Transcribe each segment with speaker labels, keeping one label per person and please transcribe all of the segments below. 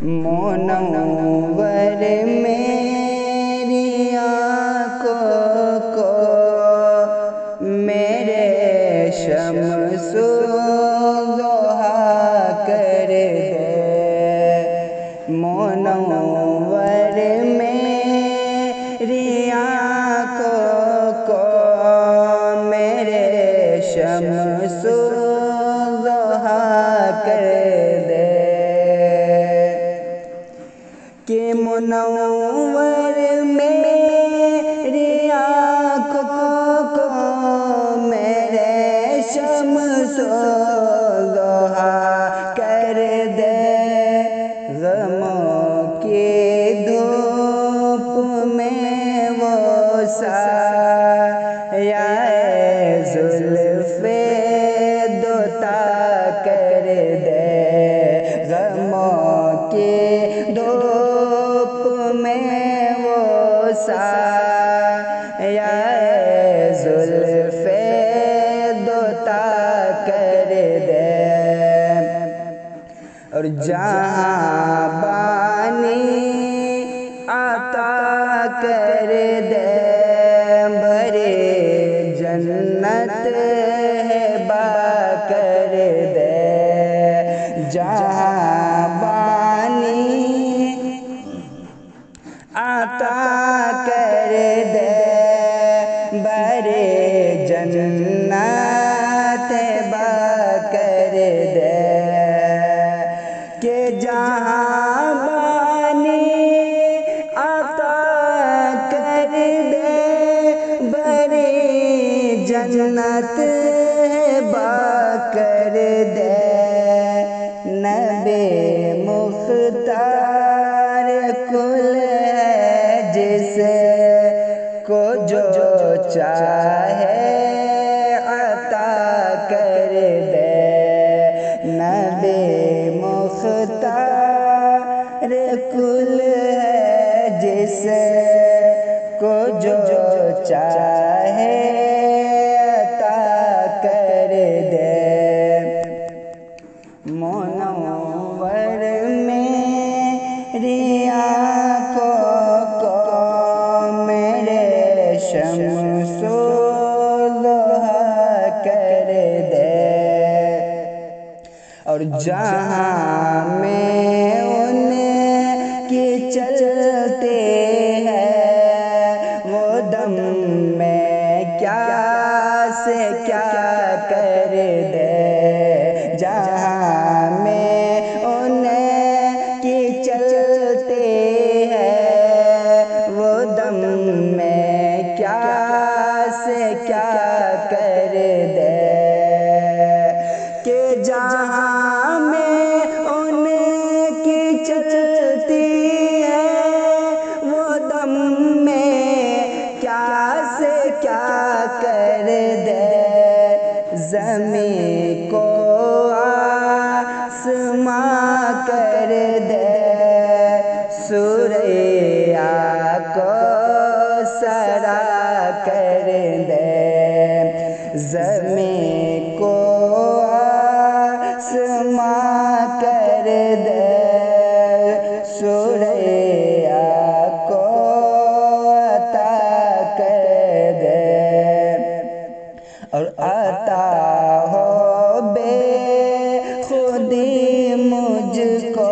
Speaker 1: منور میری آنکھوں کو میرے شمس ضحیٰ کر دے، منور میری آنکھوں کو میرے شمس ضحیٰ کر دے، کہ منور میری آنکھوں کو میرے شمس ضحیٰ کر دے، غموں کی دھوپ میں وہ سایہ زلف دوتا کر دے، غموں کی دھوپ میں وہ سایہ زلف دوتا کر دے، اور جہاں بانی عطا کر دے، بھری جنت ہبہ کر دے، جہاں بانی عطا کر دے، بھری جنت ہبہ کر دے، کہ جہاں بانی عطا کر دے، بھری جنت ہبہ کر دے، نبی مختار کل ہے جس کو جو چاہے عطا کر دے، نبی مختار کل ہے جس کو جو چاہے عطا کر دے، منور میری آنکھوں کو میرے شمس ضحیٰ کر دے، اور جہاں میں ان کی چلتے ہیں وہ دم میں کیا سے کیا کر دے، جہاں میں ان کی چلتے ہیں وہ دم میں کیا سے کیا کر دے، کہ جہاں میں ان کی چلتی ہے وہ دم میں کیا سے کیا کر دے، زمین کو آسماں کر دے، سوریا کو سرا کر دے، زمین کو آسماں کر دے، سوریا کو عطا کر دے، اور عطا ہو بے خودی مجھ کو،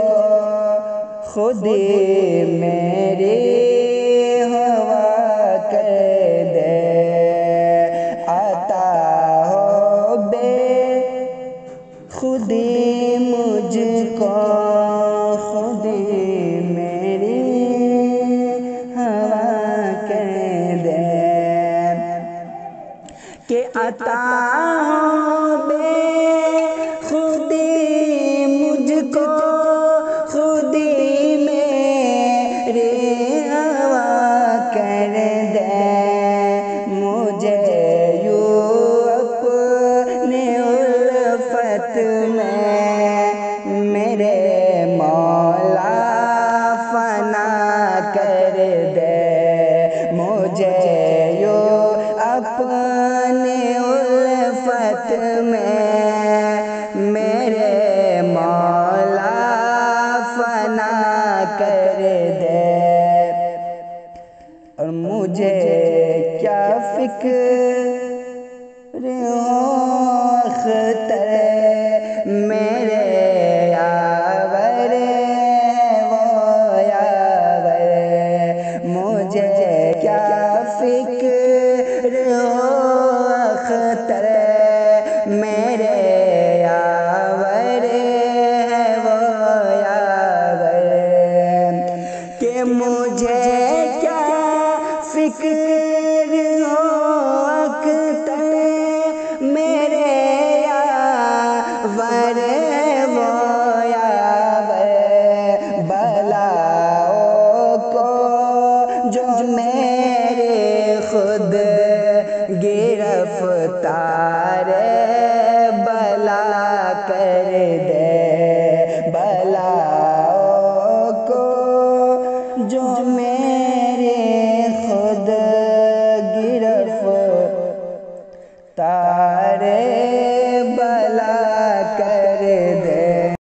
Speaker 1: خودی میری ہوا کر دے، عطا ہو بے خودی مجھ کو، خودی میری ہوا کر دے، کہ عطا ہو بے خودی مجھ کو، خودی میری ہوا کر دے، مجھے یوں اپنے الفت میں میرے مولا فنا کر دے، مجھے یوں اپنے الفت میں میرے مولا فنا کر دے، اور مجھے کیا فکر ہو اختر میرے یاور وہ یاور، مجھے کیا فکر ہو اختر میرے یاور وہ یاور، کہ مجھے کیا فکر ہو اختر میرے یاور وہ یاور، بلاؤں کو جو میرے خود گرفتار بلا کر دے، بلاؤں کو جو